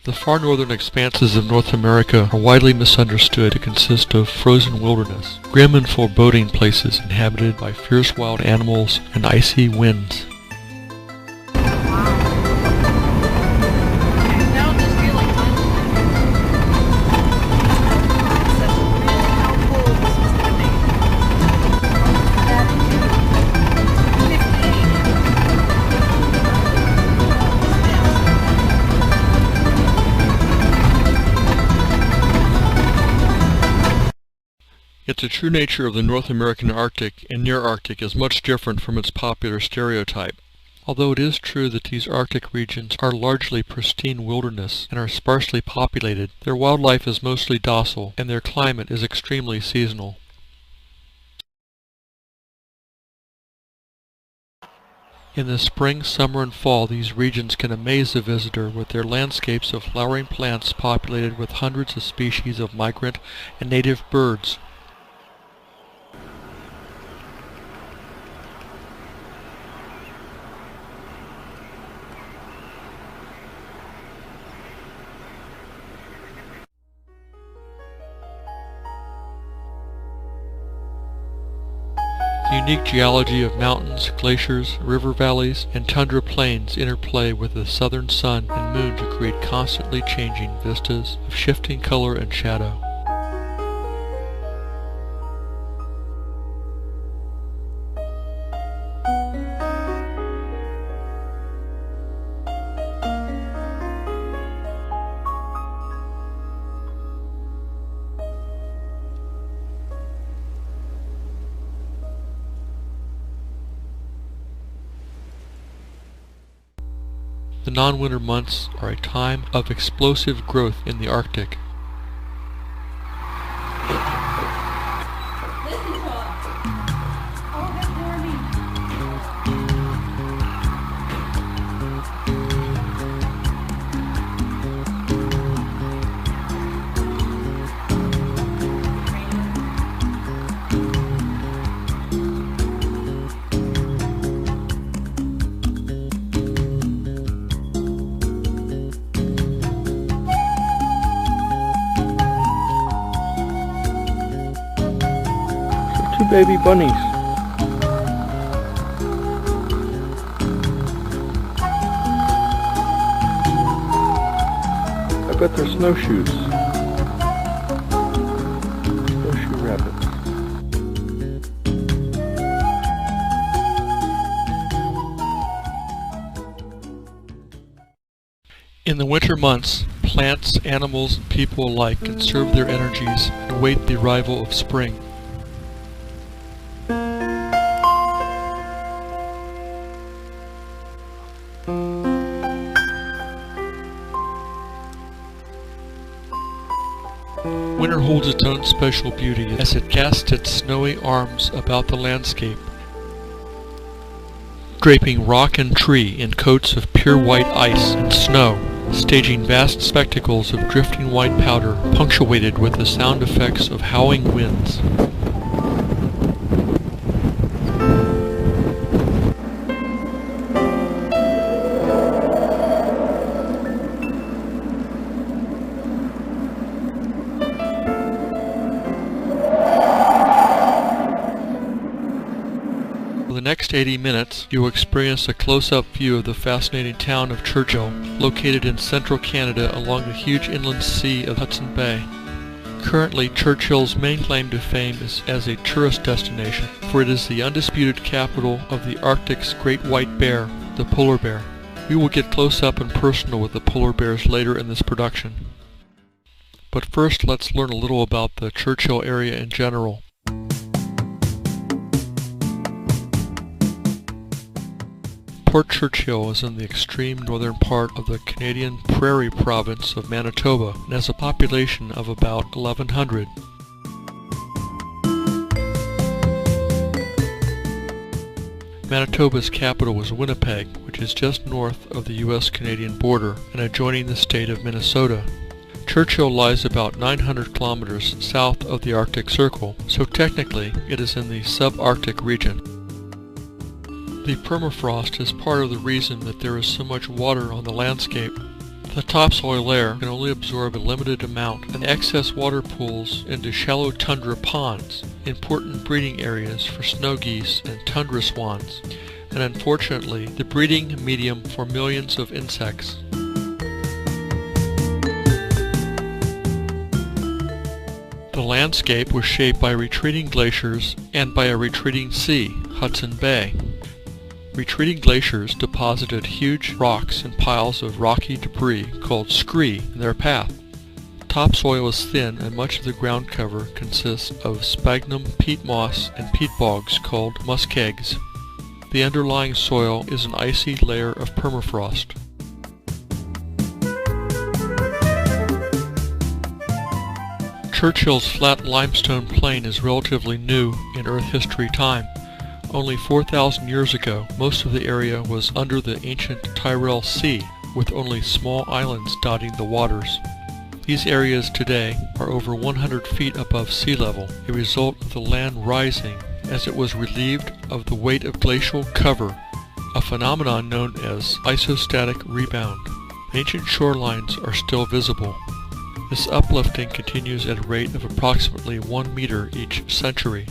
The far northern expanses of North America are widely misunderstood to consist of frozen wilderness, grim and foreboding places inhabited by fierce wild animals and icy winds. Yet the true nature of the North American Arctic and near Arctic is much different from its popular stereotype. Although it is true that these Arctic regions are largely pristine wilderness and are sparsely populated, their wildlife is mostly docile and their climate is extremely seasonal. In the spring, summer, and fall, these regions can amaze the visitor with their landscapes of flowering plants populated with hundreds of species of migrant and native birds. The unique geology of mountains, glaciers, river valleys, and tundra plains interplay with the southern sun and moon to create constantly changing vistas of shifting color and shadow. The non-winter months are a time of explosive growth in the Arctic. Two baby bunnies. I bet they're snowshoes. Snowshoe rabbits. In the winter months, plants, animals, and people alike conserve their energies and await the arrival of spring. Winter holds its own special beauty as it casts its snowy arms about the landscape, draping rock and tree in coats of pure white ice and snow, staging vast spectacles of drifting white powder punctuated with the sound effects of howling winds. For the next 80 minutes, you will experience a close-up view of the fascinating town of Churchill, located in central Canada along the huge inland sea of Hudson Bay. Currently, Churchill's main claim to fame is as a tourist destination, for it is the undisputed capital of the Arctic's great white bear, the polar bear. We will get close up and personal with the polar bears later in this production. But first, let's learn a little about the Churchill area in general. Port Churchill is in the extreme northern part of the Canadian Prairie province of Manitoba and has a population of about 1,100. Manitoba's capital is Winnipeg, which is just north of the U.S.-Canadian border and adjoining the state of Minnesota. Churchill lies about 900 kilometers south of the Arctic Circle, so technically it is in the subarctic region. The permafrost is part of the reason that there is so much water on the landscape. The topsoil layer can only absorb a limited amount, and excess water pools into shallow tundra ponds, important breeding areas for snow geese and tundra swans, and unfortunately the breeding medium for millions of insects. The landscape was shaped by retreating glaciers and by a retreating sea, Hudson Bay. Retreating glaciers deposited huge rocks and piles of rocky debris called scree in their path. Topsoil is thin and much of the ground cover consists of sphagnum peat moss and peat bogs called muskegs. The underlying soil is an icy layer of permafrost. Churchill's flat limestone plain is relatively new in Earth history time. Only 4,000 years ago, most of the area was under the ancient Tyrrell Sea, with only small islands dotting the waters. These areas today are over 100 feet above sea level, a result of the land rising as it was relieved of the weight of glacial cover, a phenomenon known as isostatic rebound. Ancient shorelines are still visible. This uplifting continues at a rate of approximately 1 meter each century.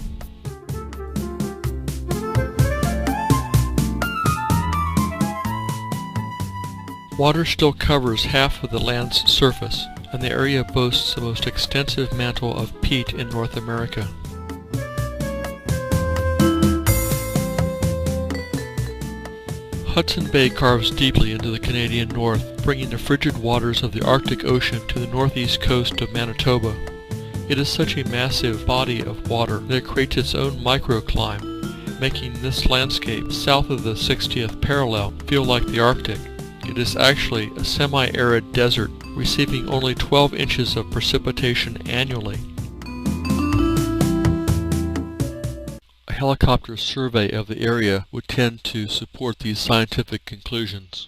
Water still covers half of the land's surface, and the area boasts the most extensive mantle of peat in North America. Hudson Bay carves deeply into the Canadian North, bringing the frigid waters of the Arctic Ocean to the northeast coast of Manitoba. It is such a massive body of water that it creates its own microclimate, making this landscape south of the 60th parallel feel like the Arctic. It is actually a semi-arid desert, receiving only 12 inches of precipitation annually. A helicopter survey of the area would tend to support these scientific conclusions.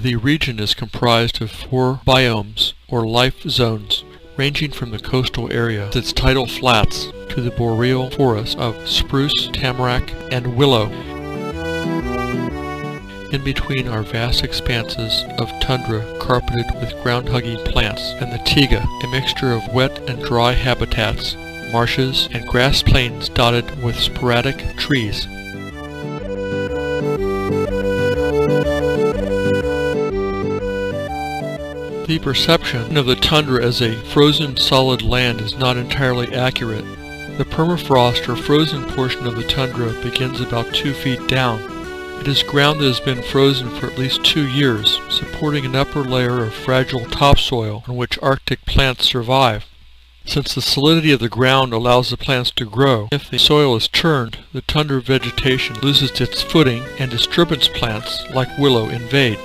The region is comprised of 4 biomes, or life zones, ranging from the coastal area with its tidal flats to the boreal forest of spruce, tamarack, and willow. In between are vast expanses of tundra carpeted with ground-hugging plants, and the taiga, a mixture of wet and dry habitats, marshes, and grass plains dotted with sporadic trees. The perception of the tundra as a frozen solid land is not entirely accurate. The permafrost or frozen portion of the tundra begins about 2 feet down. It is ground that has been frozen for at least 2 years, supporting an upper layer of fragile topsoil on which Arctic plants survive. Since the solidity of the ground allows the plants to grow, if the soil is turned, the tundra vegetation loses its footing and disturbance plants, like willow, invade.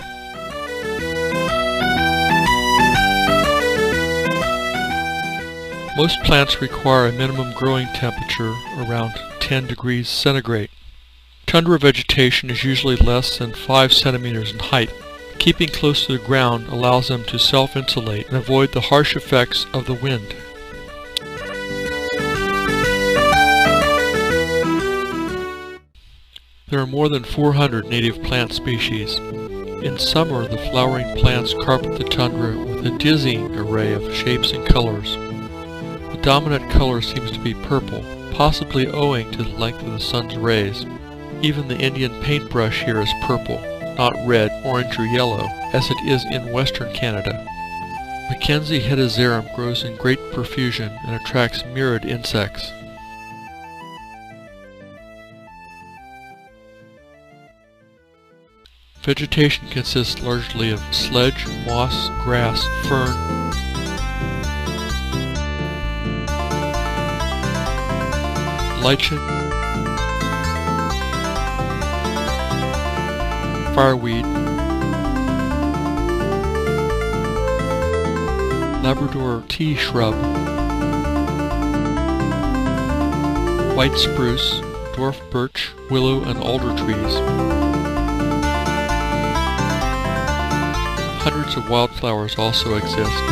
Most plants require a minimum growing temperature around 10 degrees centigrade. Tundra vegetation is usually less than 5 centimeters in height. Keeping close to the ground allows them to self-insulate and avoid the harsh effects of the wind. There are more than 400 native plant species. In summer, the flowering plants carpet the tundra with a dizzying array of shapes and colors. The dominant color seems to be purple, possibly owing to the length of the sun's rays. Even the Indian paintbrush here is purple, not red, orange, or yellow, as it is in western Canada. Mackenzie hedysarum grows in great profusion and attracts myriad insects. Vegetation consists largely of sedge, moss, grass, fern, lichen, fireweed, Labrador tea shrub, white spruce, dwarf birch, willow, and alder trees. Hundreds of wildflowers also exist.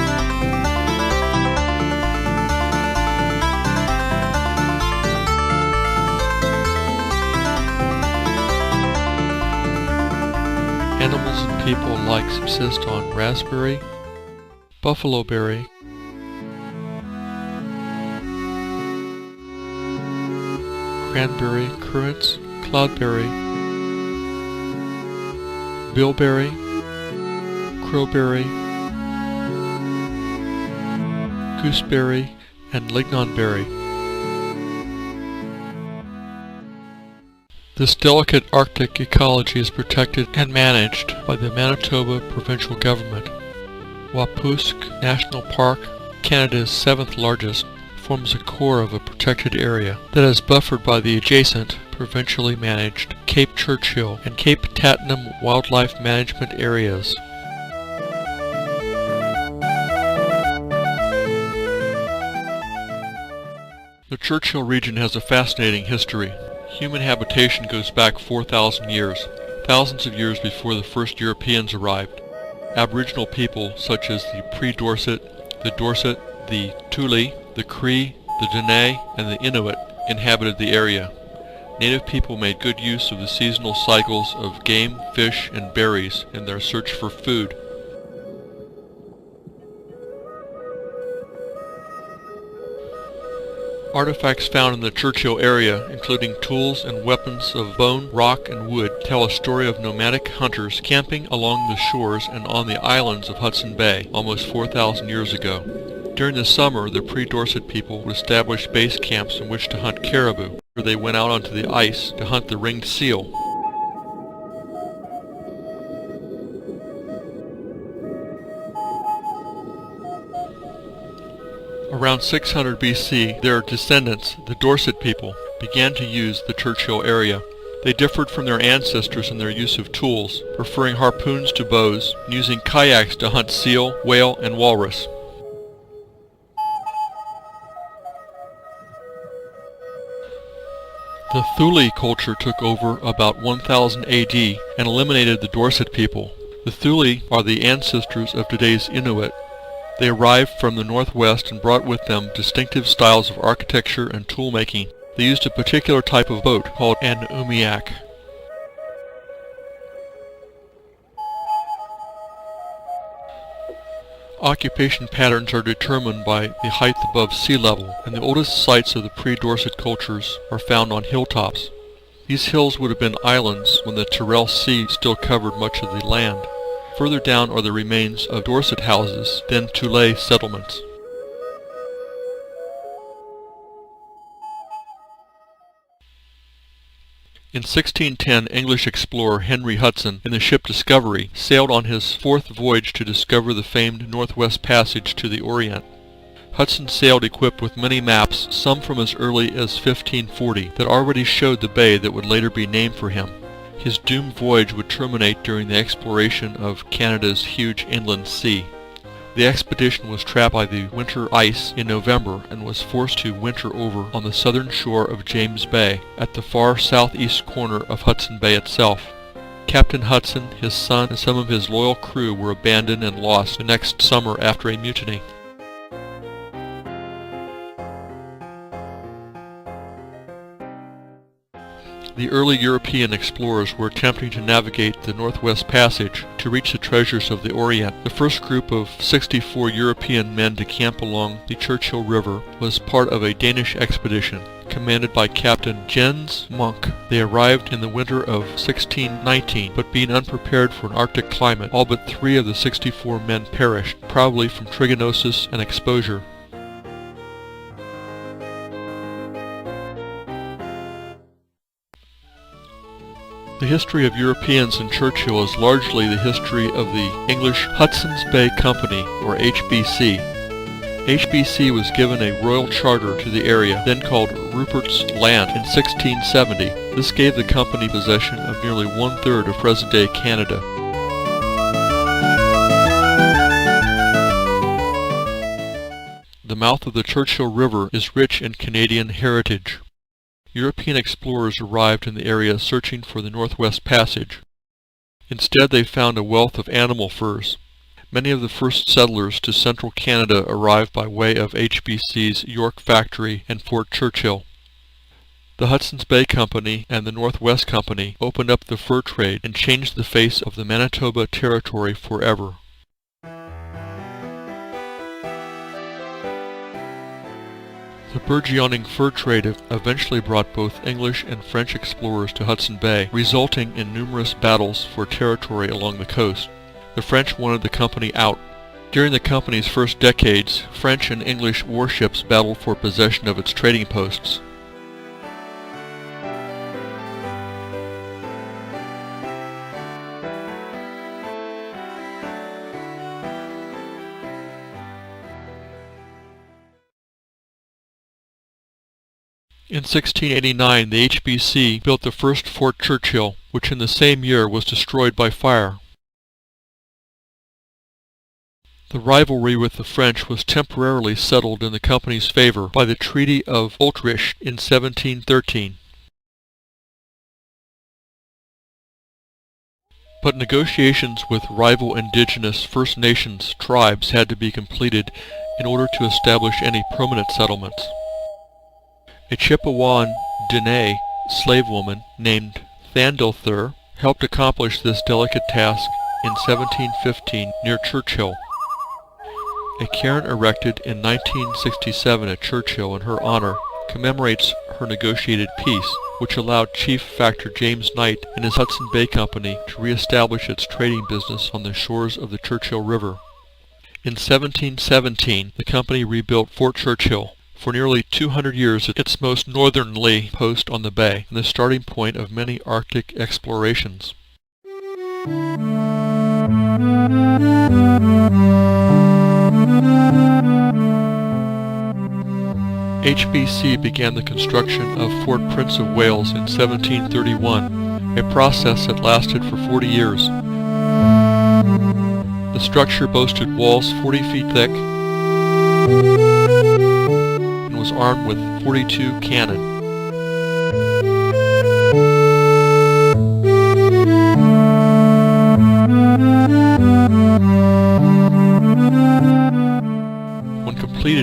Animals and people alike subsist on raspberry, buffalo berry, cranberry, currants, cloudberry, bilberry, crowberry, gooseberry, and lignonberry. This delicate Arctic ecology is protected and managed by the Manatoba provincial government. Wapusk National Park, Canada's 7th largest, forms a core of a protected area that is buffered by the adjacent, provincially managed Cape Churchill and Cape Tatnam wildlife management areas. The Churchill region has a fascinating history. Human habitation goes back 4,000 years, thousands of years before the first Europeans arrived. Aboriginal people such as the Pre-Dorset, the Dorset, the Thule, the Cree, the Dene, and the Inuit inhabited the area. Native people made good use of the seasonal cycles of game, fish, and berries in their search for food. Artifacts found in the Churchill area, including tools and weapons of bone, rock, and wood, tell a story of nomadic hunters camping along the shores and on the islands of Hudson Bay almost 4,000 years ago. During the summer, the Pre-Dorset people would establish base camps in which to hunt caribou, where they went out onto the ice to hunt the ringed seal. Around 600 BC, their descendants, the Dorset people, began to use the Churchill area. They differed from their ancestors in their use of tools, preferring harpoons to bows, and using kayaks to hunt seal, whale, and walrus. The Thule culture took over about 1000 AD and eliminated the Dorset people. The Thule are the ancestors of today's Inuit. They arrived from the northwest and brought with them distinctive styles of architecture and tool-making. They used a particular type of boat called an umiak. Occupation patterns are determined by the height above sea level, and the oldest sites of the pre-Dorset cultures are found on hilltops. These hills would have been islands when the Tyrrell Sea still covered much of the land. Further down are the remains of Dorset houses, then Thule settlements. In 1610, English explorer Henry Hudson, in the ship Discovery, sailed on his fourth voyage to discover the famed Northwest Passage to the Orient. Hudson sailed equipped with many maps, some from as early as 1540, that already showed the bay that would later be named for him. His doomed voyage would terminate during the exploration of Canada's huge inland sea. The expedition was trapped by the winter ice in November and was forced to winter over on the southern shore of James Bay, at the far southeast corner of Hudson Bay itself. Captain Hudson, his son, and some of his loyal crew were abandoned and lost the next summer after a mutiny. The early European explorers were attempting to navigate the Northwest Passage to reach the treasures of the Orient. The first group of 64 European men to camp along the Churchill River was part of a Danish expedition commanded by Captain Jens Munk. They arrived in the winter of 1619, but being unprepared for an Arctic climate, all but 3 of the 64 men perished, probably from trigonosis and exposure. The history of Europeans in Churchill is largely the history of the English Hudson's Bay Company, or HBC. HBC was given a royal charter to the area, then called Rupert's Land, in 1670. This gave the company possession of nearly 1/3 of present-day Canada. The mouth of the Churchill River is rich in Canadian heritage. European explorers arrived in the area searching for the Northwest Passage. Instead, they found a wealth of animal furs. Many of the first settlers to central Canada arrived by way of HBC's York Factory and Fort Churchill. The Hudson's Bay Company and the Northwest Company opened up the fur trade and changed the face of the Manatoba territory forever. The burgeoning fur trade eventually brought both English and French explorers to Hudson Bay, resulting in numerous battles for territory along the coast. The French wanted the company out. During the company's first decades, French and English warships battled for possession of its trading posts. In 1689, the HBC built the first Fort Churchill, which in the same year was destroyed by fire. The rivalry with the French was temporarily settled in the company's favor by the Treaty of Utrecht in 1713. But negotiations with rival indigenous First Nations tribes had to be completed in order to establish any permanent settlements. A Chippewan Dene slave woman named Thandilthur helped accomplish this delicate task in 1715 near Churchill. A cairn erected in 1967 at Churchill in her honor commemorates her negotiated peace, which allowed Chief Factor James Knight and his Hudson Bay Company to re-establish its trading business on the shores of the Churchill River. In 1717, the company rebuilt Fort Churchill, for nearly 200 years its most northerly post on the bay, and the starting point of many Arctic explorations. HBC began the construction of Fort Prince of Wales in 1731, a process that lasted for 40 years. The structure boasted walls 40 feet thick and was armed with 42 cannon.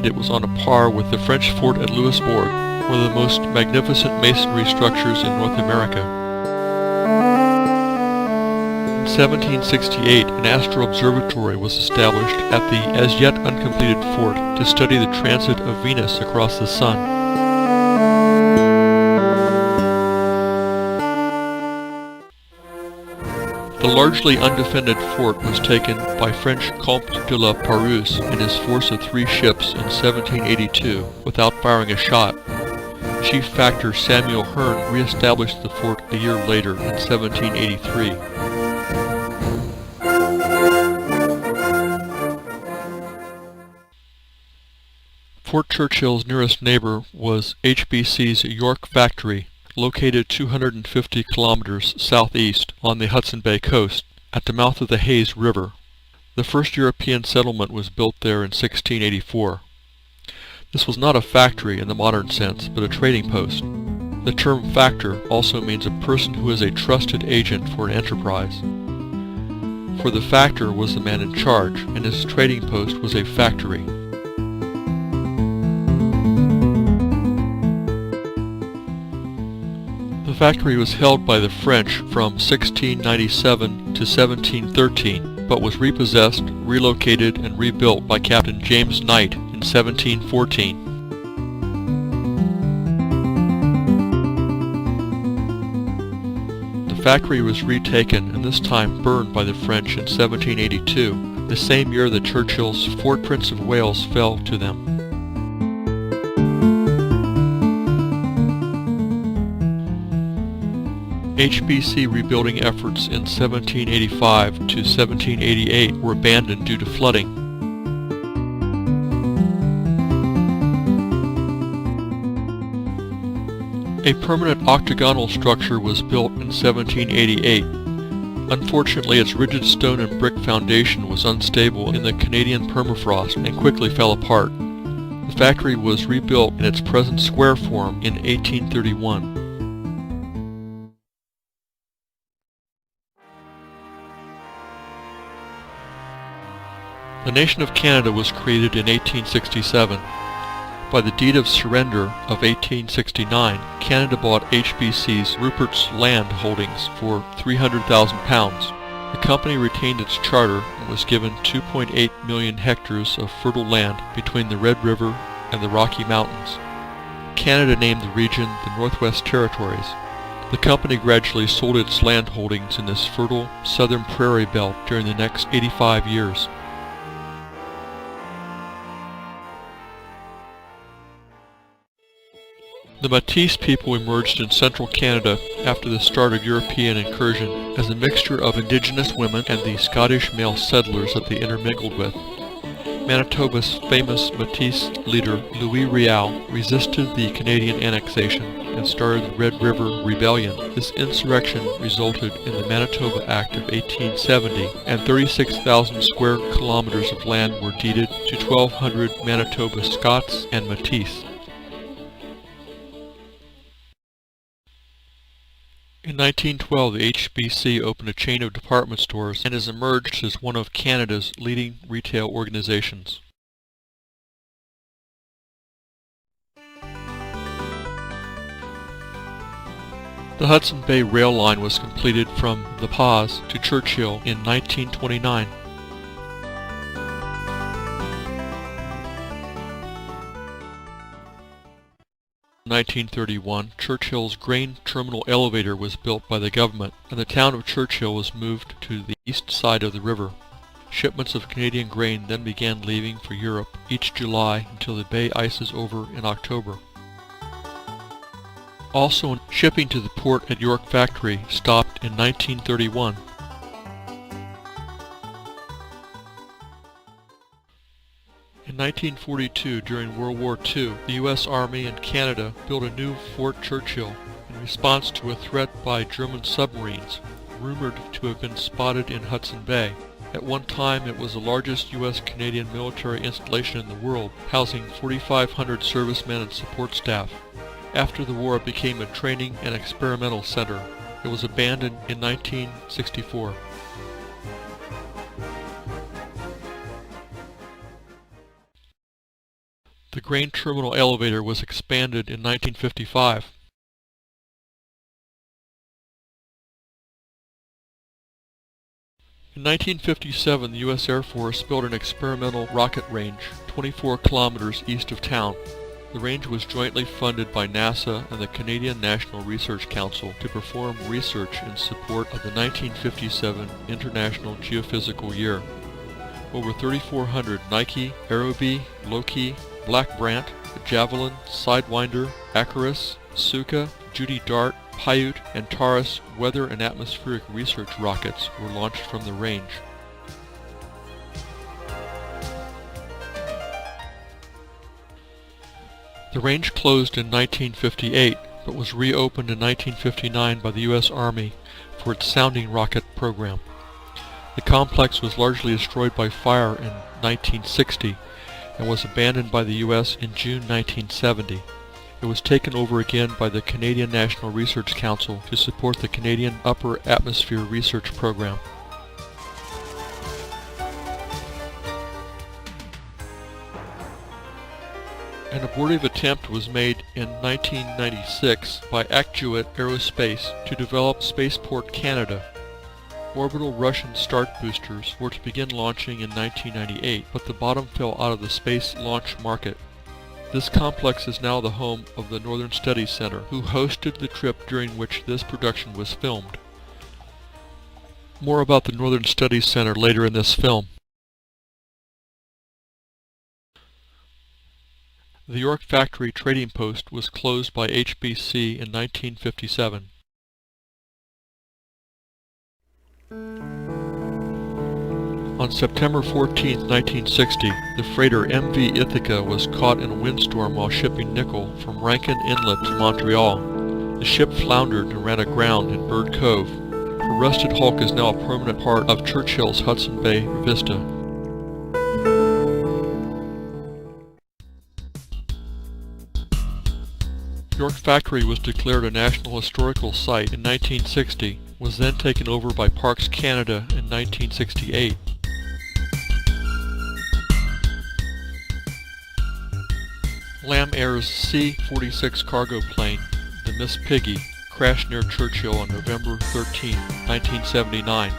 it was on a par with the French fort at Louisbourg, one of the most magnificent masonry structures in North America. In 1768, an astral observatory was established at the as yet uncompleted fort to study the transit of Venus across the sun. The largely undefended fort was taken by French Comte de la Pérouse and his force of 3 ships in 1782 without firing a shot. Chief factor Samuel Hearne re-established the fort a year later in 1783. Fort Churchill's nearest neighbor was HBC's York Factory, located 250 kilometers southeast on the Hudson Bay coast, at the mouth of the Hayes River. The first European settlement was built there in 1684. This was not a factory in the modern sense, but a trading post. The term factor also means a person who is a trusted agent for an enterprise. For the factor was the man in charge, and his trading post was a factory. The factory was held by the French from 1697 to 1713, but was repossessed, relocated, and rebuilt by Captain James Knight in 1714. The factory was retaken and this time burned by the French in 1782, the same year that Churchill's Fort Prince of Wales fell to them. HBC rebuilding efforts in 1785 to 1788 were abandoned due to flooding. A permanent octagonal structure was built in 1788. Unfortunately, its rigid stone and brick foundation was unstable in the Canadian permafrost and quickly fell apart. The factory was rebuilt in its present square form in 1831. The nation of Canada was created in 1867. By the Deed of Surrender of 1869, Canada bought HBC's Rupert's land holdings for £300,000. The company retained its charter and was given 2.8 million hectares of fertile land between the Red River and the Rocky Mountains. Canada named the region the Northwest Territories. The company gradually sold its land holdings in this fertile southern prairie belt during the next 85 years. The Métis people emerged in central Canada after the start of European incursion as a mixture of indigenous women and the Scottish male settlers that they intermingled with. Manitoba's famous Métis leader, Louis Riel, resisted the Canadian annexation and started the Red River Rebellion. This insurrection resulted in the Manitoba Act of 1870, and 36,000 square kilometers of land were deeded to 1,200 Manitoba Scots and Métis. In 1912, the HBC opened a chain of department stores and has emerged as one of Canada's leading retail organizations. The Hudson Bay Rail Line was completed from the Pas to Churchill in 1929. In 1931, Churchill's grain terminal elevator was built by the government, and the town of Churchill was moved to the east side of the river. Shipments of Canadian grain then began leaving for Europe each July until the bay ices over in October. Also, shipping to the port at York Factory stopped in 1931. In 1942, during World War II, the U.S. Army and Canada built a new Fort Churchill in response to a threat by German submarines, rumored to have been spotted in Hudson Bay. At one time, it was the largest U.S.-Canadian military installation in the world, housing 4,500 servicemen and support staff. After the war, it became a training and experimental center. It was abandoned in 1964. grain terminal elevator was expanded in 1955. In 1957, the U.S. Air Force built an experimental rocket range 24 kilometers east of town. The range was jointly funded by NASA and the Canadian National Research Council to perform research in support of the 1957 International Geophysical Year. Over 3,400 Nike, Aerobee, Loki, Black Brant, Javelin, Sidewinder, Icarus, Suka, Judy Dart, Paiute, and Taurus weather and atmospheric research rockets were launched from the range. The range closed in 1958, but was reopened in 1959 by the U.S. Army for its sounding rocket program. The complex was largely destroyed by fire in 1960 and was abandoned by the U.S. in June 1970. It was taken over again by the Canadian National Research Council to support the Canadian Upper Atmosphere Research Program. An abortive attempt was made in 1996 by Actuate Aerospace to develop Spaceport Canada. Orbital Russian start boosters were to begin launching in 1998, but the bottom fell out of the space launch market. This complex is now the home of the Northern Studies Center, who hosted the trip during which this production was filmed. More about the Northern Studies Center later in this film. The York Factory Trading Post was closed by HBC in 1957. On September 14, 1960, the freighter MV Ithaca was caught in a windstorm while shipping nickel from Rankin Inlet to Montreal. The ship floundered and ran aground in Bird Cove. Her rusted hulk is now a permanent part of Churchill's Hudson Bay Vista. York Factory was declared a National Historical Site in 1960, was then taken over by Parks Canada in 1968. Lam Air's C-46 cargo plane, the Miss Piggy, crashed near Churchill on November 13, 1979.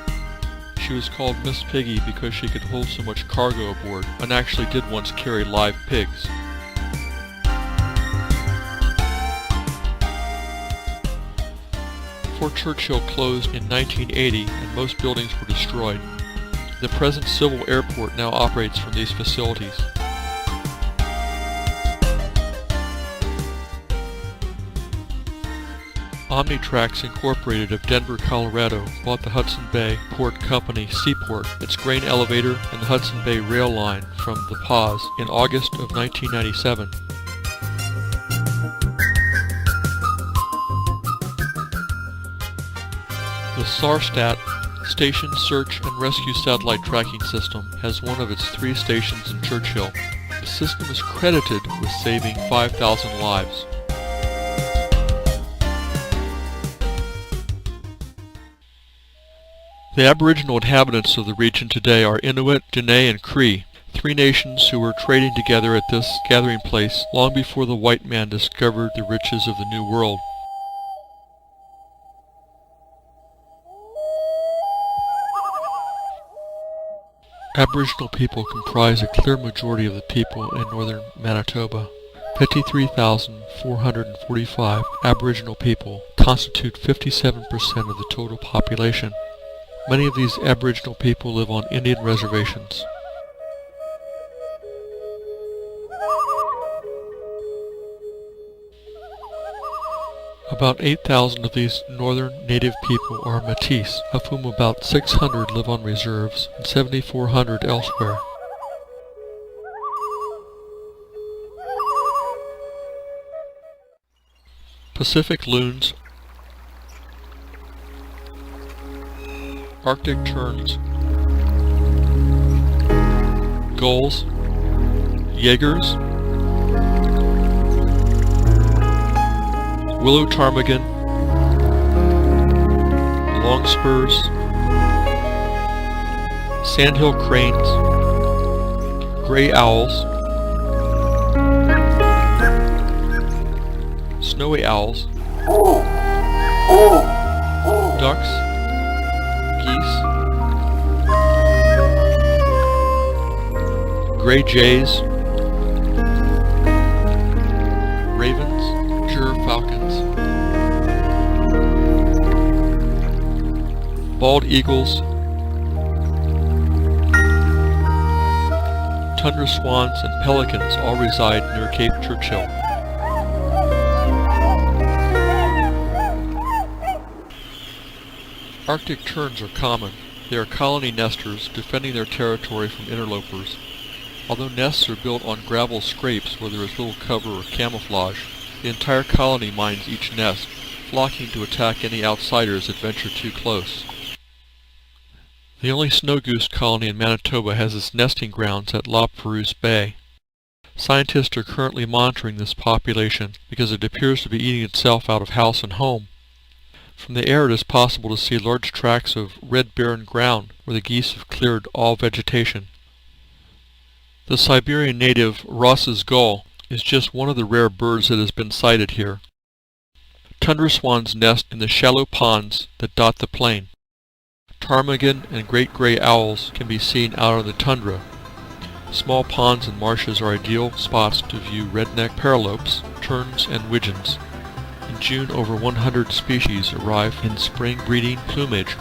She was called Miss Piggy because she could hold so much cargo aboard, and actually did once carry live pigs. Fort Churchill closed in 1980 and most buildings were destroyed. The present civil airport now operates from these facilities. Omnitrax Incorporated of Denver, Colorado bought the Hudson Bay Port Company Seaport, its grain elevator, and the Hudson Bay Rail Line from the PAWS in August of 1997. The SARSTAT Station Search and Rescue Satellite Tracking System has one of its 3 stations in Churchill. The system is credited with saving 5,000 lives. The Aboriginal inhabitants of the region today are Inuit, Dene, and Cree, 3 nations who were trading together at this gathering place long before the white man discovered the riches of the New World. Aboriginal people comprise a clear majority of the people in northern Manitoba. 53,445 Aboriginal people constitute 57% of the total population. Many of these Aboriginal people live on Indian reservations. About 8,000 of these northern native people are Métis, of whom about 600 live on reserves and 7,400 elsewhere. Pacific loons, Arctic terns, gulls, Jaegers, willow ptarmigan, longspurs, sandhill cranes, gray owls, snowy owls, ducks, geese, gray jays, ravens, falcons, bald eagles, tundra swans, and pelicans all reside near Cape Churchill. Arctic terns are common. They are colony nesters, defending their territory from interlopers. Although nests are built on gravel scrapes where there is little cover or camouflage, the entire colony mines each nest, flocking to attack any outsiders that venture too close. The only snow goose colony in Manitoba has its nesting grounds at La Perouse Bay. Scientists are currently monitoring this population because it appears to be eating itself out of house and home. From the air it is possible to see large tracts of red barren ground where the geese have cleared all vegetation. The Siberian native Ross's gull is just one of the rare birds that has been sighted here. Tundra swans nest in the shallow ponds that dot the plain. Ptarmigan and great gray owls can be seen out on the tundra. Small ponds and marshes are ideal spots to view redneck paralopes, terns, and widgeons. In June, over 100 species arrive in spring breeding plumage.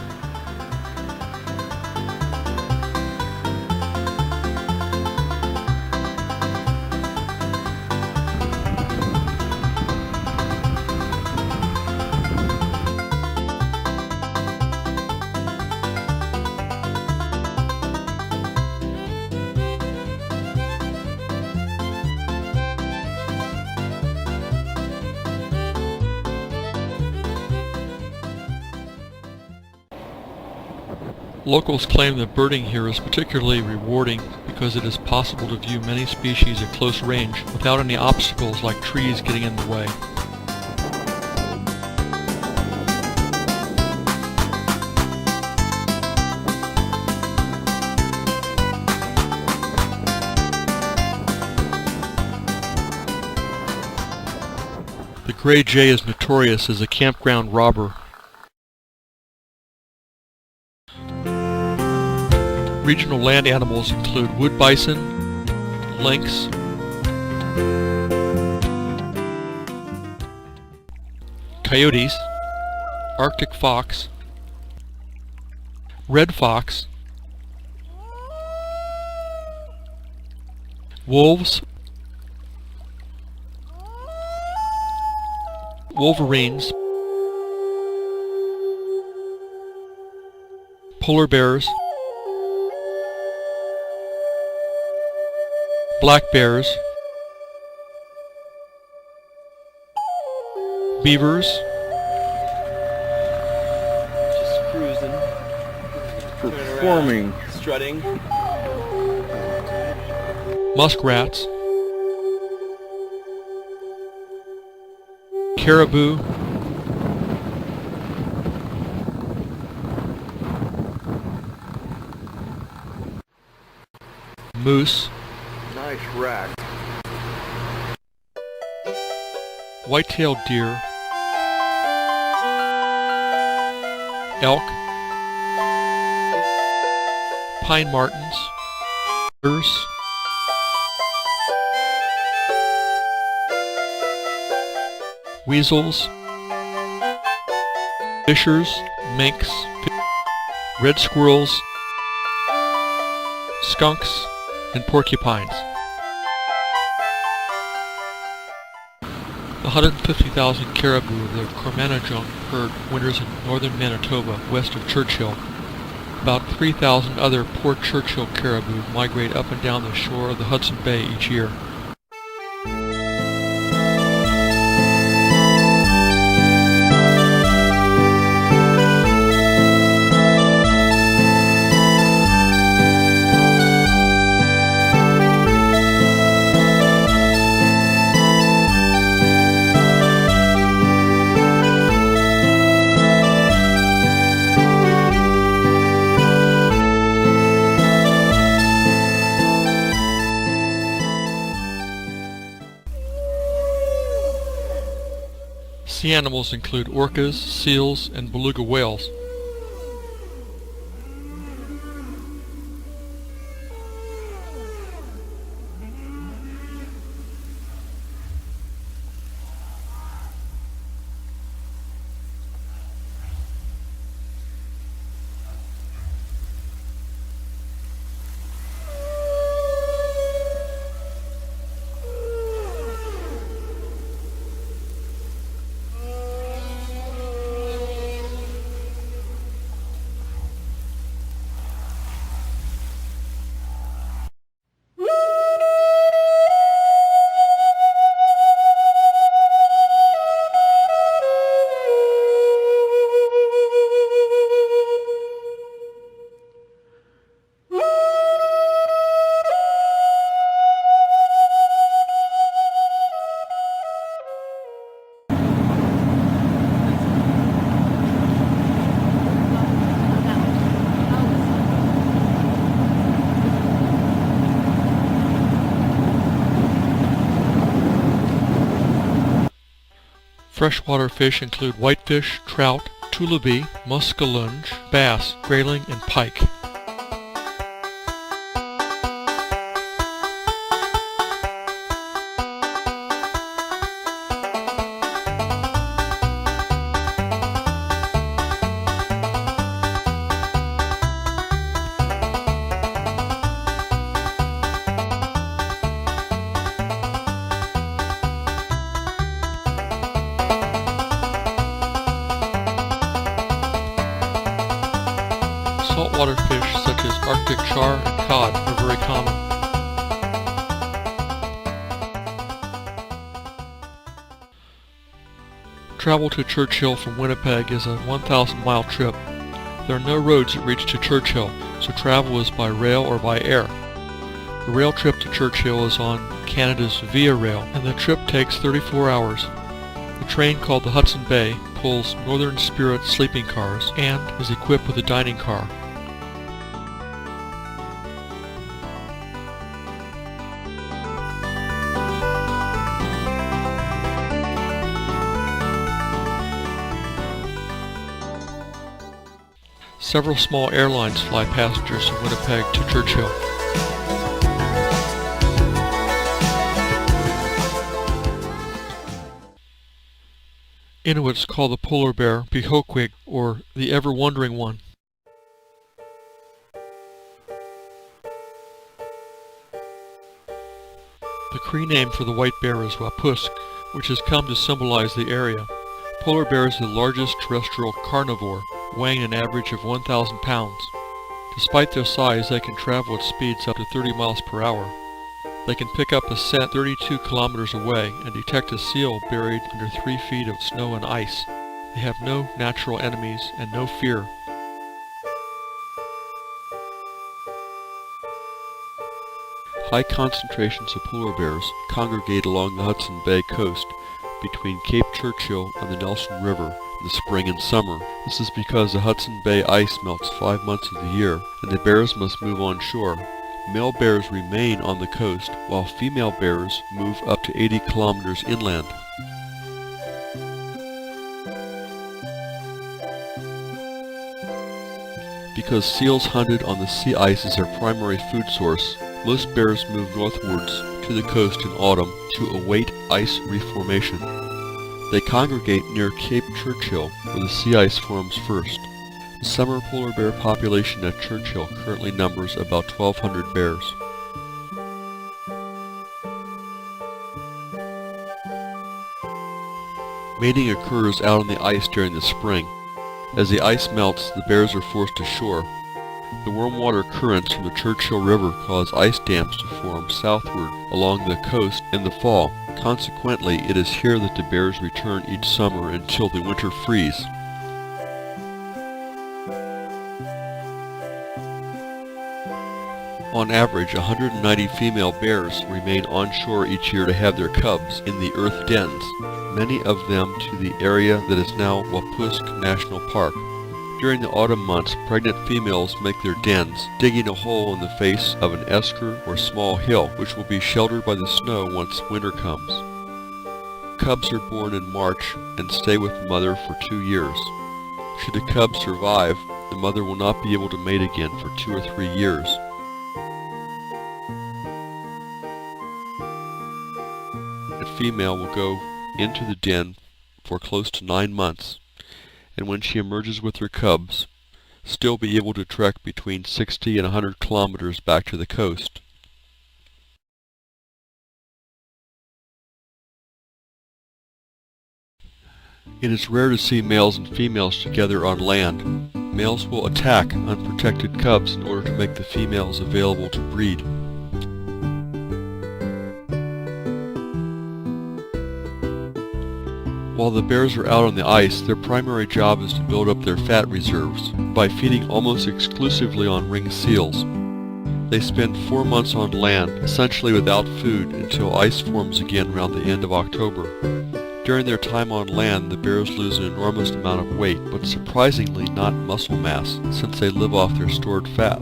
Locals claim that birding here is particularly rewarding because it is possible to view many species at close range without any obstacles like trees getting in the way. The gray jay is notorious as a campground robber. Regional land animals include wood bison, lynx, coyotes, Arctic fox, red fox, wolves, wolverines, polar bears, black bears, beavers, just cruising, Performing. strutting, muskrats, caribou, moose, Nice rack. white-tailed deer, elk, pine martens, otters, weasels, fishers, minks, red squirrels, skunks, and porcupines. The 150,000 caribou of the Cormanagong herd winters in northern Manitoba, west of Churchill. About 3,000 other Port Churchill caribou migrate up and down the shore of the Hudson Bay each year. Sea animals include orcas, seals, and beluga whales. Freshwater fish include whitefish, trout, tulipy, muskellunge, bass, grayling, and pike. Saltwater fish such as Arctic char and cod are very common. Travel to Churchill from Winnipeg is a 1,000-mile trip. There are no roads that reach to Churchill, so travel is by rail or by air. The rail trip to Churchill is on Canada's Via Rail, and the trip takes 34 hours. The train, called the Hudson Bay, pulls Northern Spirit sleeping cars and is equipped with a dining car. Several small airlines fly passengers from Winnipeg to Churchill. Inuits call the polar bear Pihokwig, or the ever-wandering one. The Cree name for the white bear is Wapusk, which has come to symbolize the area. Polar bears are the largest terrestrial carnivore, weighing an average of 1,000 pounds. Despite their size, they can travel at speeds up to 30 miles per hour. They can pick up a scent 32 kilometers away and detect a seal buried under 3 feet of snow and ice. They have no natural enemies and no fear. High concentrations of polar bears congregate along the Hudson Bay coast between Cape Churchill and the Nelson River in the spring and summer. This is because the Hudson Bay ice melts 5 months of the year, and the bears must move on shore. Male bears remain on the coast, while female bears move up to 80 kilometers inland. Because seals hunted on the sea ice is their primary food source, most bears move northwards to the coast in autumn to await ice reformation. They congregate near Cape Churchill, where the sea ice forms first. The summer polar bear population at Churchill currently numbers about 1,200 bears. Mating occurs out on the ice during the spring. As the ice melts, the bears are forced ashore. The warm water currents from the Churchill River cause ice dams to form southward along the coast in the fall. Consequently, it is here that the bears return each summer until the winter freeze. On average, 190 female bears remain onshore each year to have their cubs in the earth dens, many of them to the area that is now Wapusk National Park. During the autumn months, pregnant females make their dens, digging a hole in the face of an esker or small hill, which will be sheltered by the snow once winter comes. Cubs are born in March and stay with the mother for 2 years. Should the cubs survive, the mother will not be able to mate again for 2 or 3 years. The female will go into the den for close to 9 months, and when she emerges with her cubs, still be able to trek between 60 and 100 kilometers back to the coast. It is rare to see males and females together on land. Males will attack unprotected cubs in order to make the females available to breed. While the bears are out on the ice, their primary job is to build up their fat reserves by feeding almost exclusively on ring seals. They spend 4 months on land, essentially without food, until ice forms again around the end of October. During their time on land, the bears lose an enormous amount of weight, but surprisingly not muscle mass, since they live off their stored fat.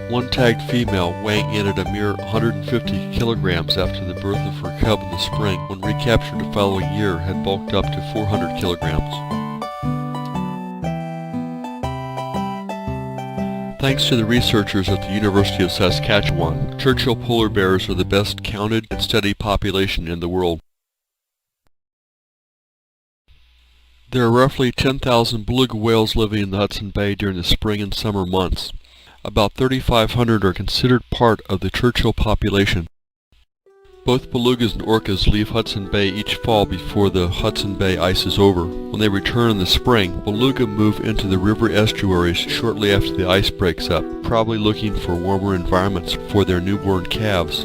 One tagged female, weighing in at a mere 150 kilograms after the birth of her cub in the spring, when recaptured the following year, had bulked up to 400 kilograms. Thanks to the researchers at the University of Saskatchewan, Churchill polar bears are the best counted and studied population in the world. There are roughly 10,000 beluga whales living in the Hudson Bay during the spring and summer months. About 3,500 are considered part of the Churchill population. Both belugas and orcas leave Hudson Bay each fall before the Hudson Bay ice is over. When they return in the spring, beluga move into the river estuaries shortly after the ice breaks up, probably looking for warmer environments for their newborn calves.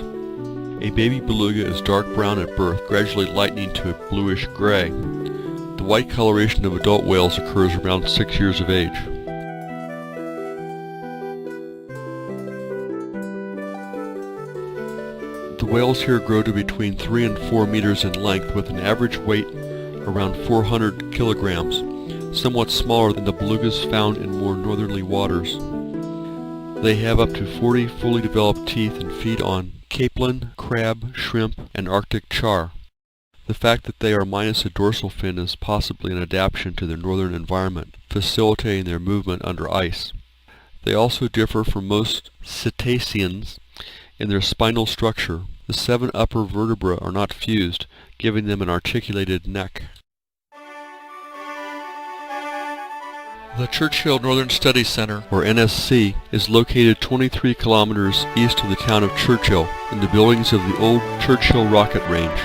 A baby beluga is dark brown at birth, gradually lightening to a bluish gray. The white coloration of adult whales occurs around 6 years of age. The whales here grow to between 3 and 4 meters in length, with an average weight around 400 kilograms, somewhat smaller than the belugas found in more northerly waters. They have up to 40 fully developed teeth and feed on capelin, crab, shrimp, and Arctic char. The fact that they are minus a dorsal fin is possibly an adaptation to their northern environment, facilitating their movement under ice. They also differ from most cetaceans in their spinal structure. The 7 upper vertebrae are not fused, giving them an articulated neck. The Churchill Northern Studies Center, or NSC, is located 23 kilometers east of the town of Churchill, in the buildings of the old Churchill rocket range.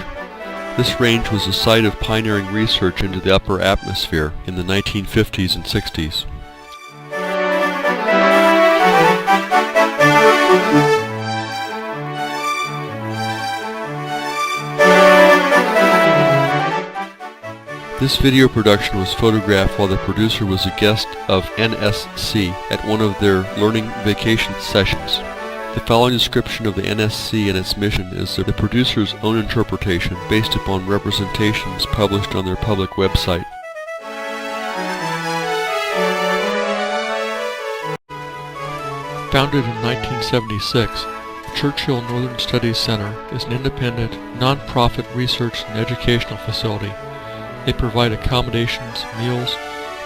This range was the site of pioneering research into the upper atmosphere in the 1950s and 60s. This video production was photographed while the producer was a guest of NSC at one of their learning vacation sessions. The following description of the NSC and its mission is the producer's own interpretation based upon representations published on their public website. Founded in 1976, the Churchill Northern Studies Center is an independent, non-profit research and educational facility. They provide accommodations, meals,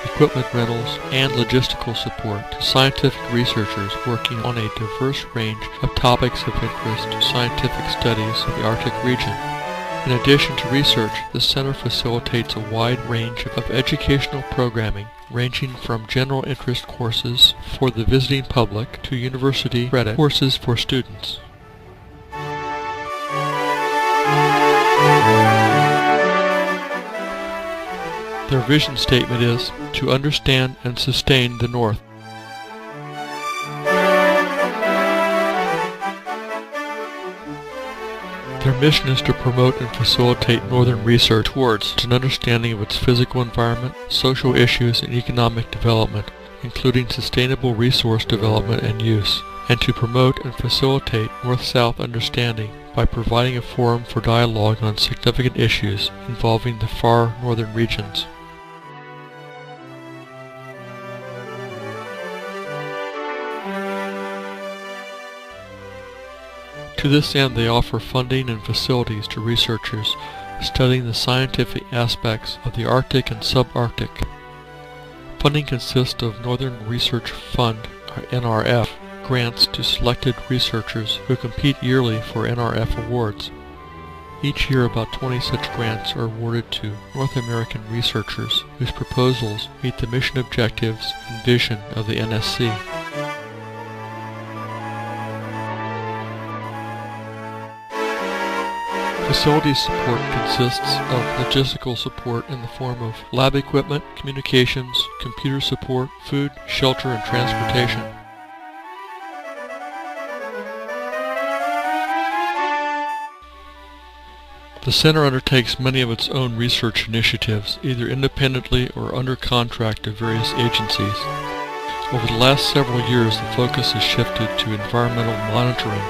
equipment rentals, and logistical support to scientific researchers working on a diverse range of topics of interest to scientific studies of the Arctic region. In addition to research, the center facilitates a wide range of educational programming, ranging from general interest courses for the visiting public to university credit courses for students. Their vision statement is to understand and sustain the North. Their mission is to promote and facilitate Northern research towards an understanding of its physical environment, social issues, and economic development, including sustainable resource development and use, and to promote and facilitate North-South understanding by providing a forum for dialogue on significant issues involving the far northern regions. To this end, they offer funding and facilities to researchers studying the scientific aspects of the Arctic and subarctic. Funding consists of Northern Research Fund, or NRF, grants to selected researchers who compete yearly for NRF awards. Each year about 20 such grants are awarded to North American researchers whose proposals meet the mission objectives and vision of the NSC. Facility support consists of logistical support in the form of lab equipment, communications, computer support, food, shelter, and transportation. The center undertakes many of its own research initiatives, either independently or under contract to various agencies. Over the last several years, the focus has shifted to environmental monitoring.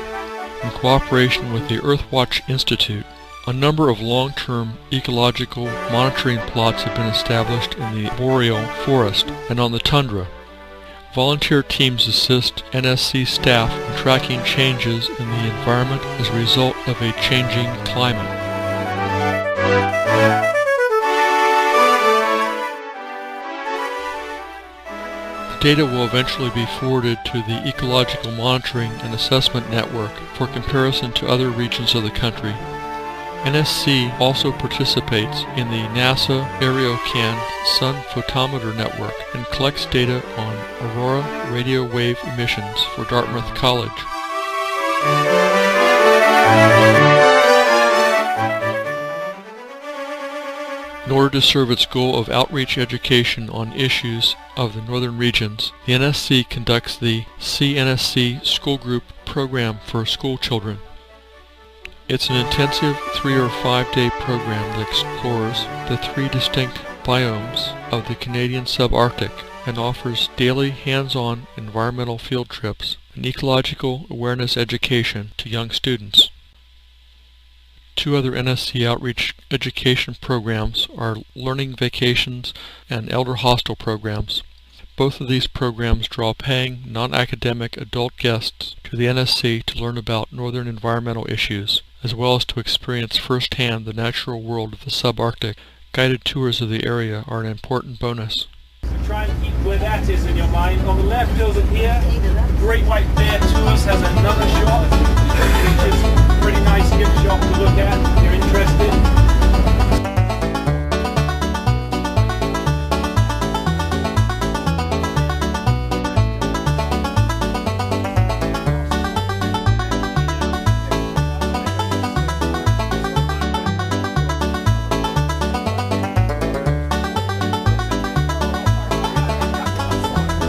In cooperation with the Earthwatch Institute, a number of long-term ecological monitoring plots have been established in the boreal forest and on the tundra. Volunteer teams assist NSC staff in tracking changes in the environment as a result of a changing climate. The data will eventually be forwarded to the Ecological Monitoring and Assessment Network for comparison to other regions of the country. NSC also participates in the NASA Aerocan Sun Photometer Network and collects data on aurora radio wave emissions for Dartmouth College. In order to serve its goal of outreach education on issues of the northern regions, the NSC conducts the CNSC School Group program for school children. It's an intensive 3 or 5 day program that explores the 3 distinct biomes of the Canadian subarctic and offers daily hands-on environmental field trips and ecological awareness education to young students. 2 other NSC outreach education programs are Learning Vacations and Elder Hostel programs. Both of these programs draw paying, non-academic adult guests to the NSC to learn about northern environmental issues, as well as to experience firsthand the natural world of the subarctic. Guided tours of the area are an important bonus. So try and keep where that is in your mind. On the left goes up here. Great White Bear Tours has another shot, which is a pretty nice gift shop to look at if you're interested.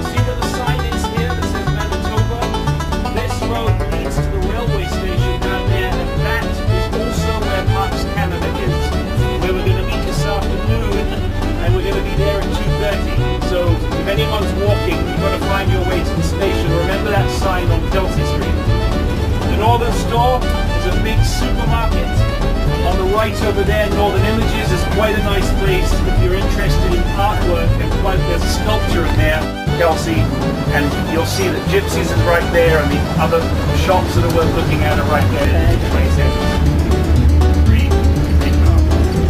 See where the sign is here that says Manatoba? This road leads to the railway station down there, and that is also where Parks Canada is, where we're going to meet this afternoon, and we're going to be there at 2:30. So if anyone's walking, you've got to find your way to the station. Remember that sign on Kelsey Street. The Northern Store is a big supermarket. On the right over there, Northern Images is quite a nice place if you're interested in artwork, and there's a sculpture in there, Kelsey, and you'll see that Gypsies is right there, and the other shops that are worth looking at are right there.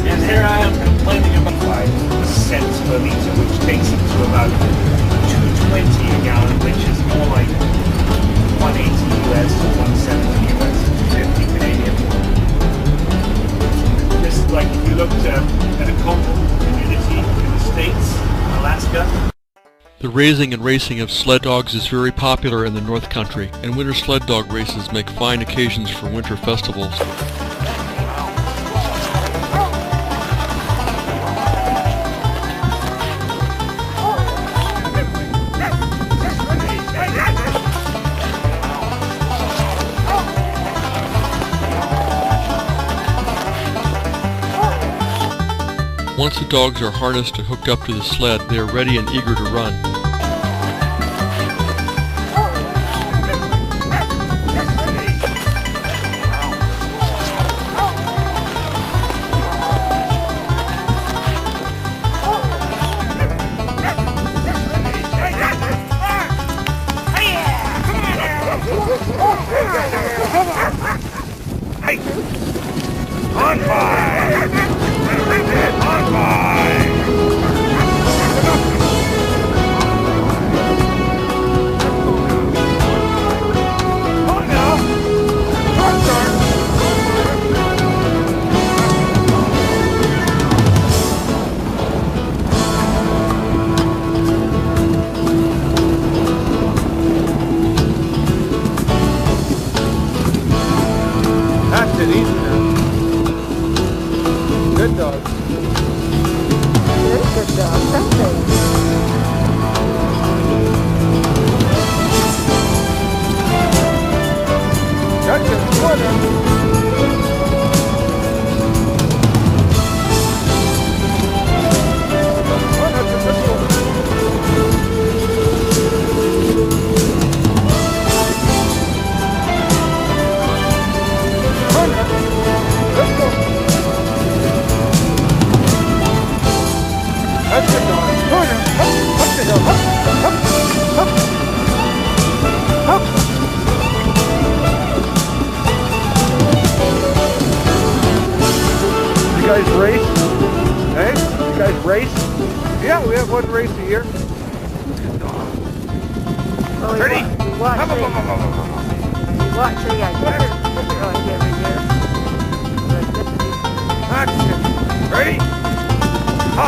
And here I am complaining about 5 cents per litre, which takes it to about $2.20 a gallon, which is more like $1.80 US to $1.70 US, 50 Canadian. This is like if you looked at a community in the States, Alaska. The raising and racing of sled dogs is very popular in the North Country, and winter sled dog races make fine occasions for winter festivals. Once the dogs are harnessed and hooked up to the sled, they are ready and eager to run. Hey! On fire! good dog. They're good dogs, aren't they? Gotcha, corner. That's good dog. Corner. Up the hill. Up. You guys race? Hey? You guys race? Yeah, we have one race a year. Good dog. Oh, Ready? We watch it every year. Action. Ready? Ha!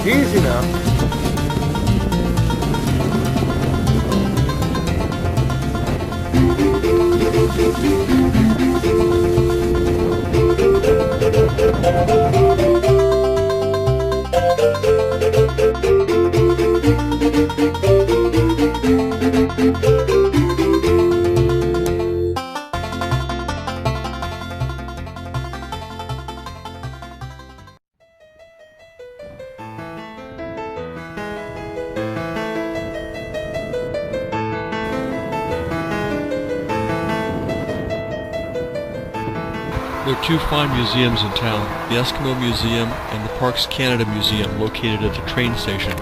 Easy now. There are two fine museums in town, the Eskimo Museum and the Parks Canada Museum, located at the train station.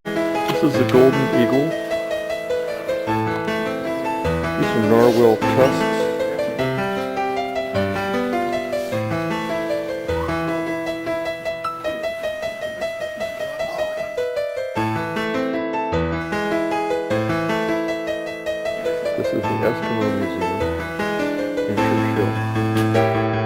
This is the golden eagle. These are narwhal tusks. This is the Eskimo Museum in Churchill.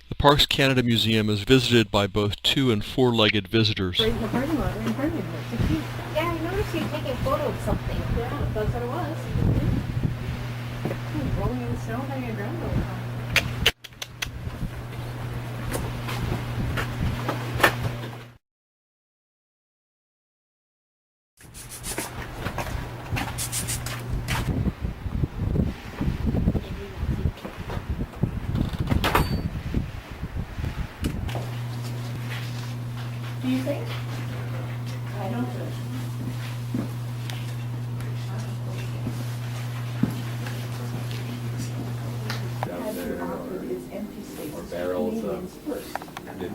The Parks Canada Museum is visited by both two- and four-legged visitors. Right in the parking lot, right in front of you. It's cute. Yeah, I noticed you taking a photo of something. Yeah, that's what it was. Rolling in the snow, hanging around all the time. Do you think? I don't think. Down there Is empty space. barrels of First. maybe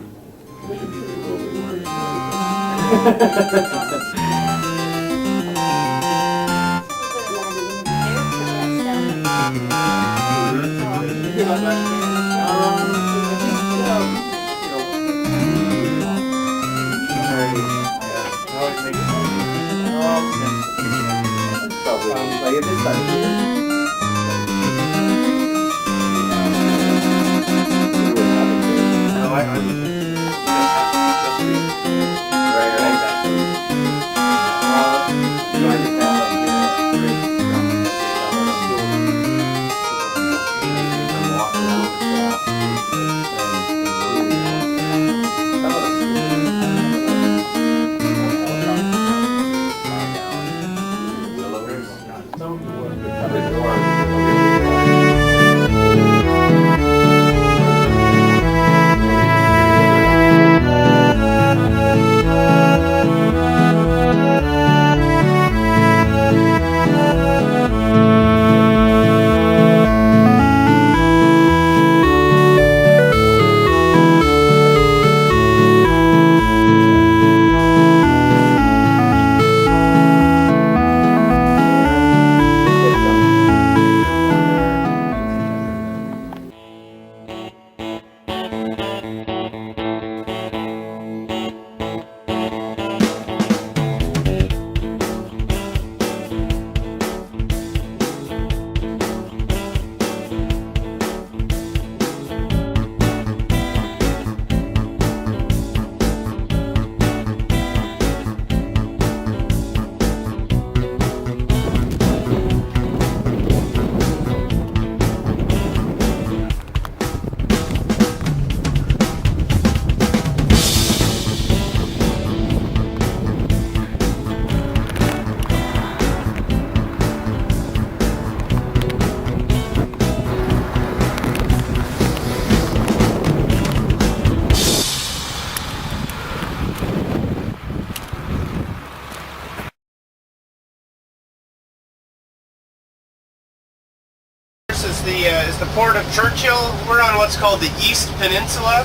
Is the port of Churchill. We're on what's called the East Peninsula,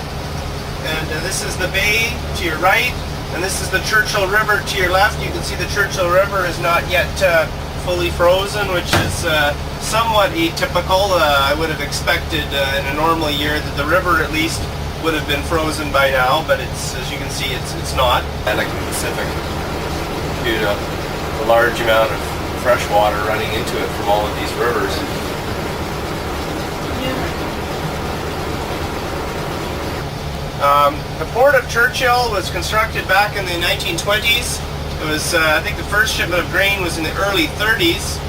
and this is the bay to your right, and this is the Churchill River to your left. You can see the Churchill River is not yet fully frozen, which is somewhat atypical. I would have expected in a normal year that the river at least would have been frozen by now, but it's, as you can see, it's not. Atlantic and Pacific, due to the large amount of fresh water running into it from all of these rivers. The port of Churchill was constructed back in the 1920s. It was, I think the first shipment of grain was in the early 30s.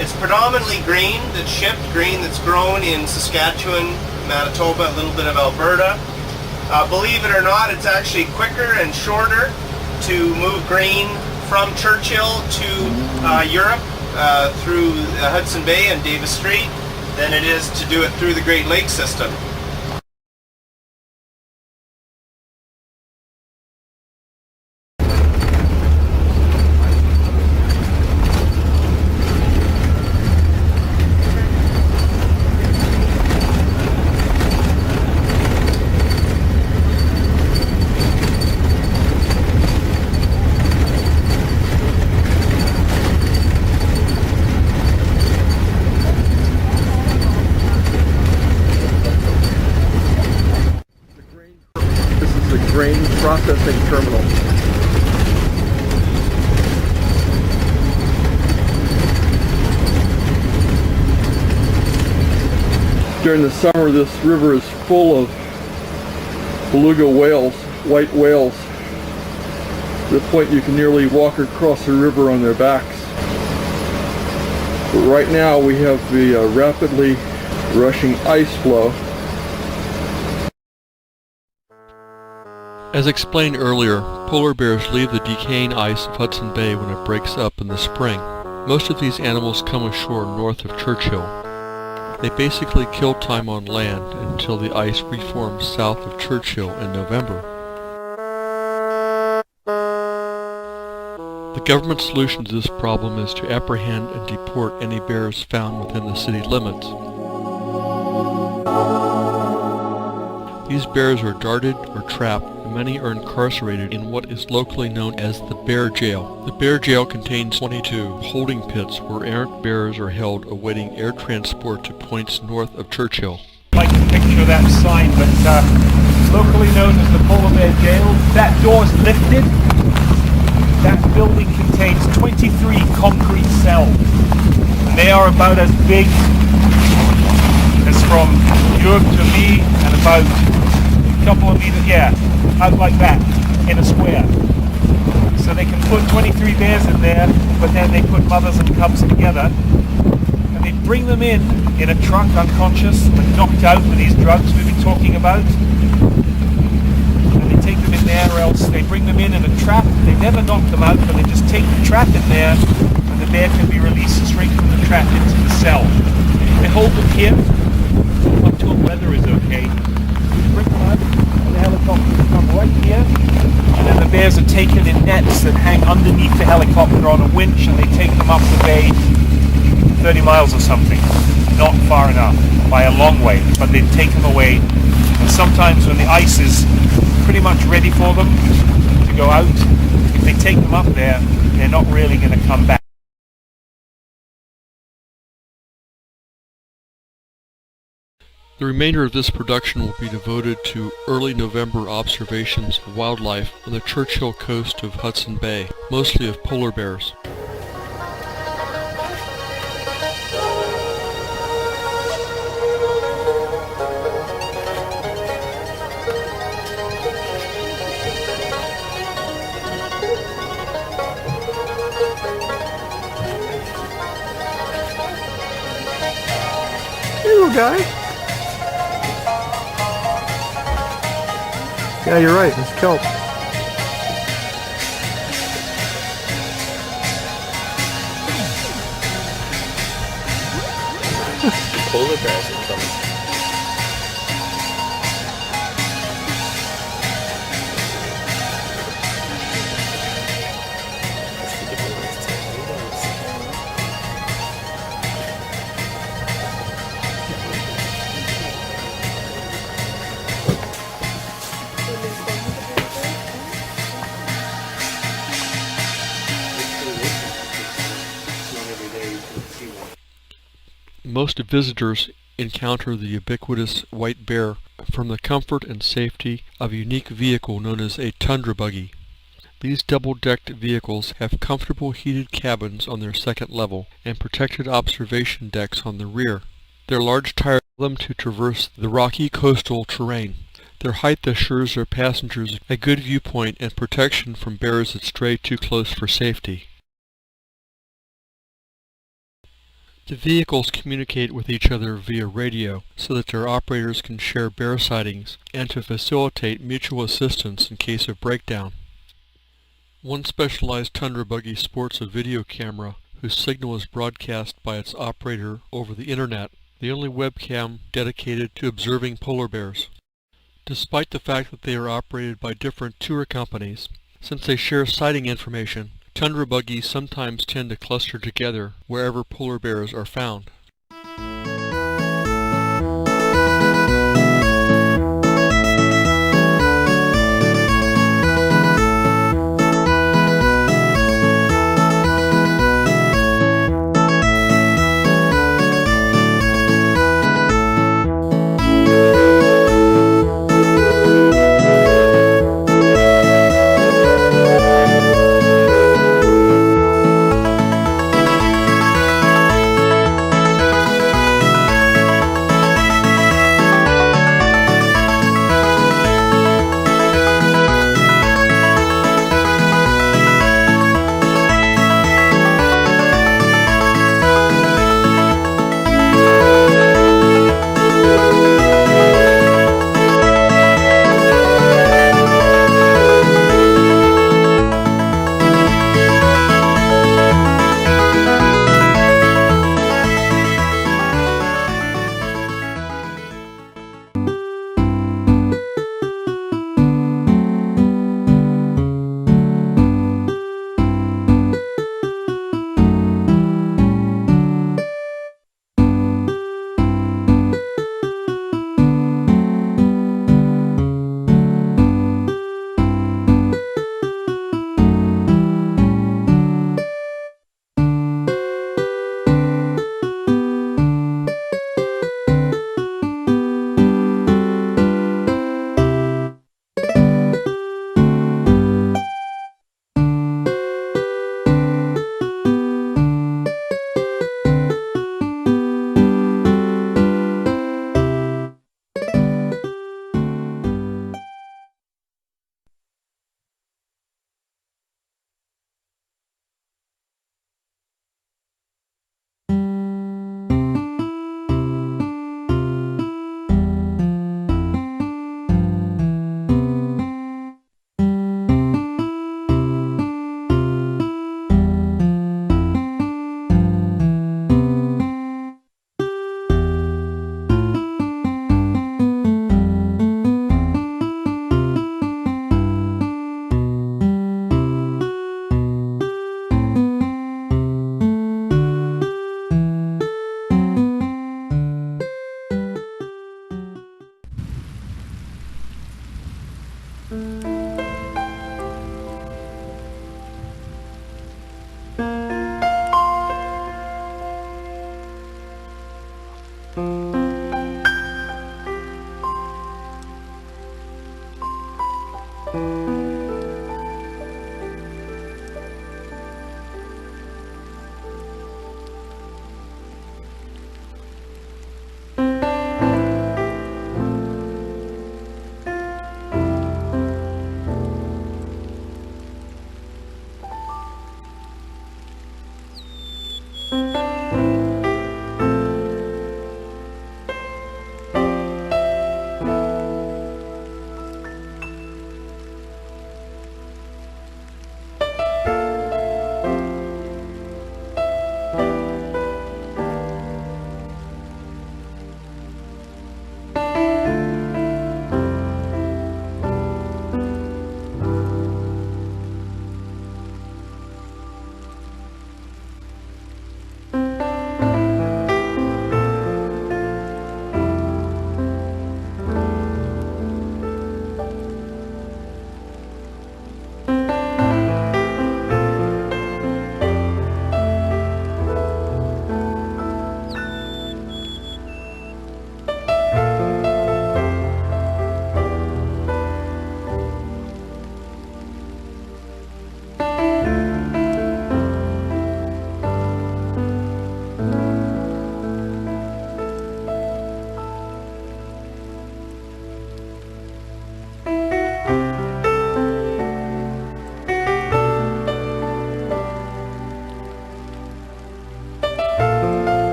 It's predominantly grain that's shipped, grain that's grown in Saskatchewan, Manitoba, a little bit of Alberta. Believe it or not, it's actually quicker and shorter to move grain from Churchill to Europe through Hudson Bay and Davis Strait than it is to do it through the Great Lakes system. Grain processing terminal. During the summer, this river is full of beluga whales, white whales. To the point you can nearly walk across the river on their backs. But right now we have the rapidly rushing ice flow. As explained earlier, polar bears leave the decaying ice of Hudson Bay when it breaks up in the spring. Most of these animals come ashore north of Churchill. They basically kill time on land until the ice reforms south of Churchill in November. The government's solution to this problem is to apprehend and deport any bears found within the city limits. These bears are darted or trapped, and many are incarcerated in what is locally known as the bear jail. The bear jail contains 22 holding pits where errant bears are held awaiting air transport to points north of Churchill. Like to picture that sign, but locally known as the Polar Bear Jail. That door's lifted. That building contains 23 concrete cells. And they are about as big as from Europe to me, and about a couple of meters, out like that, in a square. So they can put 23 bears in there, but then they put mothers and cubs together, and they bring them in a truck, unconscious, and knocked out with these drugs we've been talking about. And they take them in there, or else they bring them in a trap. They never knock them out, but they just take the trap in there, and the bear can be released straight from the trap into the cell. They hold them here until weather is okay. Bring them out, and the helicopters come right here, and then the bears are taken in nets that hang underneath the helicopter on a winch, and they take them up the bay 30 miles or something. Not far enough, by a long way, but they take them away. And sometimes when the ice is pretty much ready for them to go out, if they take them up there, they're not really going to come back. The remainder of this production will be devoted to early November observations of wildlife on the Churchill coast of Hudson Bay, mostly of polar bears. Hey, little guy. Yeah, you're right. It's kelp. Polar bears are coming. Most visitors encounter the ubiquitous white bear from the comfort and safety of a unique vehicle known as a tundra buggy. These double-decked vehicles have comfortable heated cabins on their second level and protected observation decks on the rear. Their large tires allow them to traverse the rocky coastal terrain. Their height assures their passengers a good viewpoint and protection from bears that stray too close for safety. The vehicles communicate with each other via radio so that their operators can share bear sightings and to facilitate mutual assistance in case of breakdown. One specialized tundra buggy sports a video camera whose signal is broadcast by its operator over the internet, the only webcam dedicated to observing polar bears. Despite the fact that they are operated by different tour companies, since they share sighting information, tundra buggies sometimes tend to cluster together wherever polar bears are found.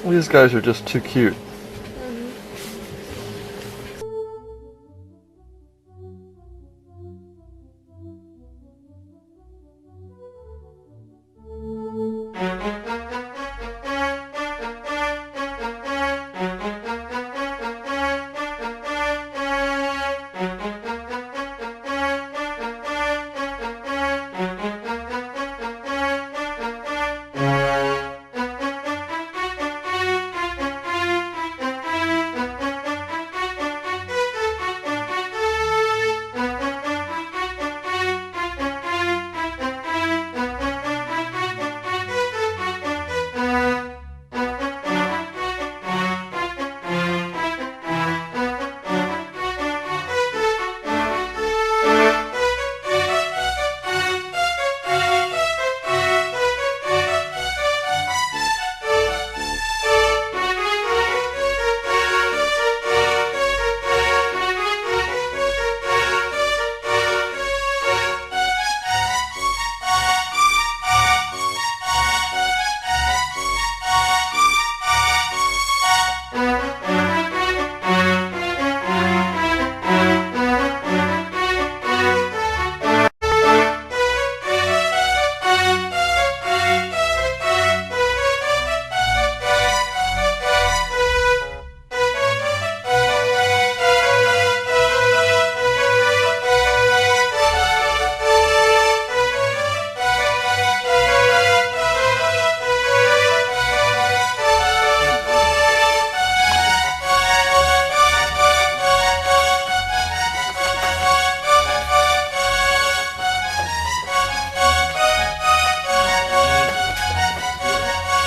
These guys are just too cute.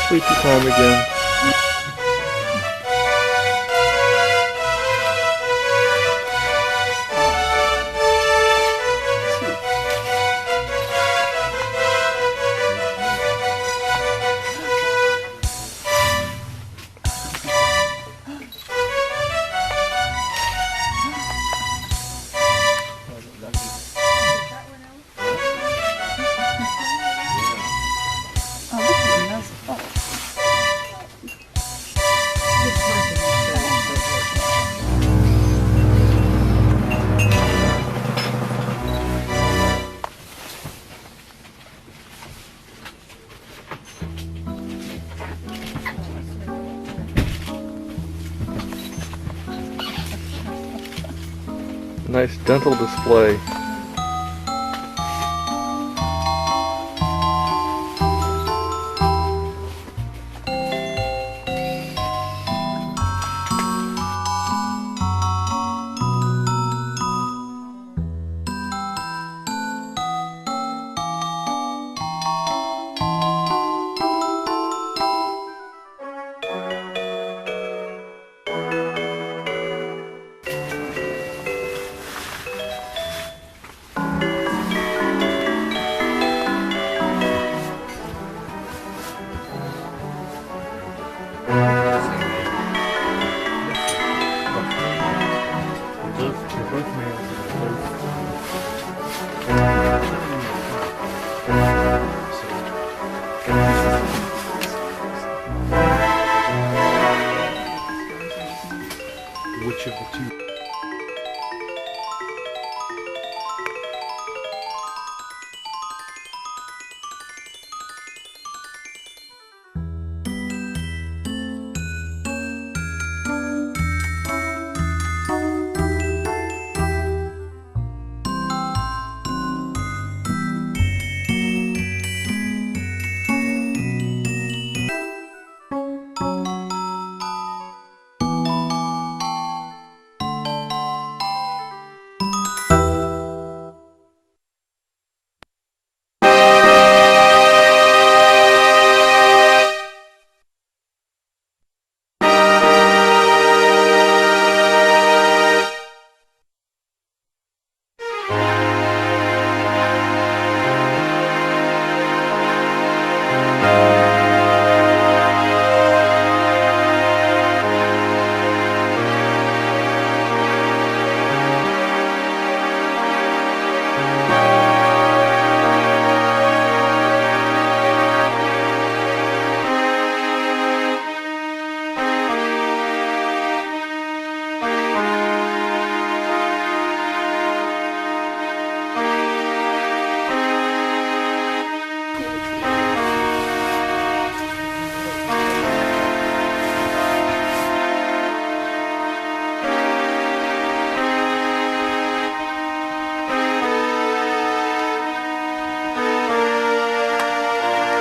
sleepy time again. Nice dental display. Which of the two?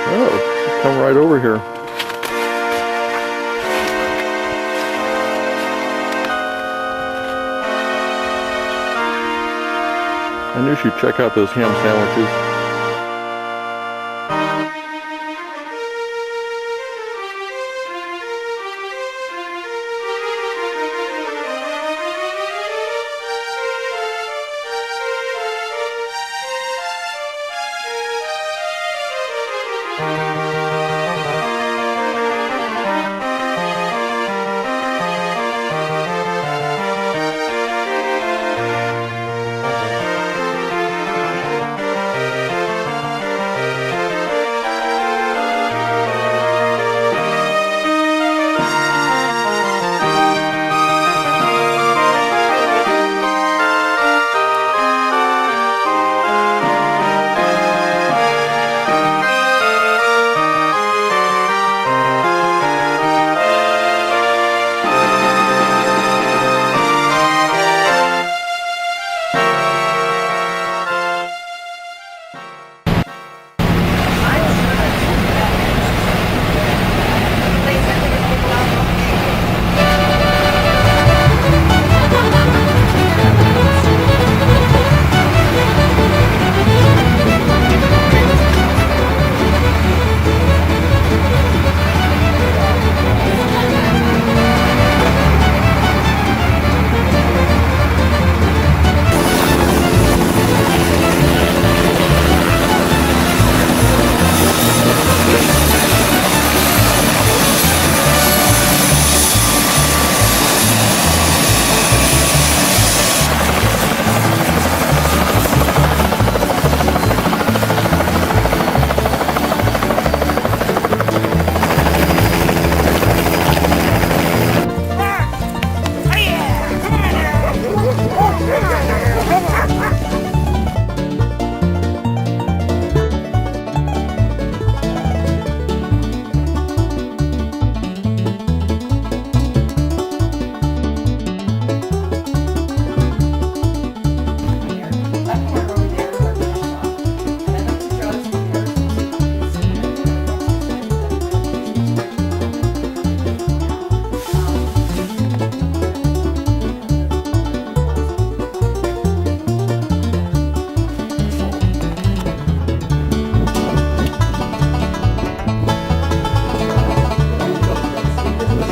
Oh, she's come right over here. I knew she'd check out those ham sandwiches.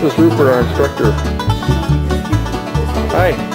is Rupert, our instructor. Hi.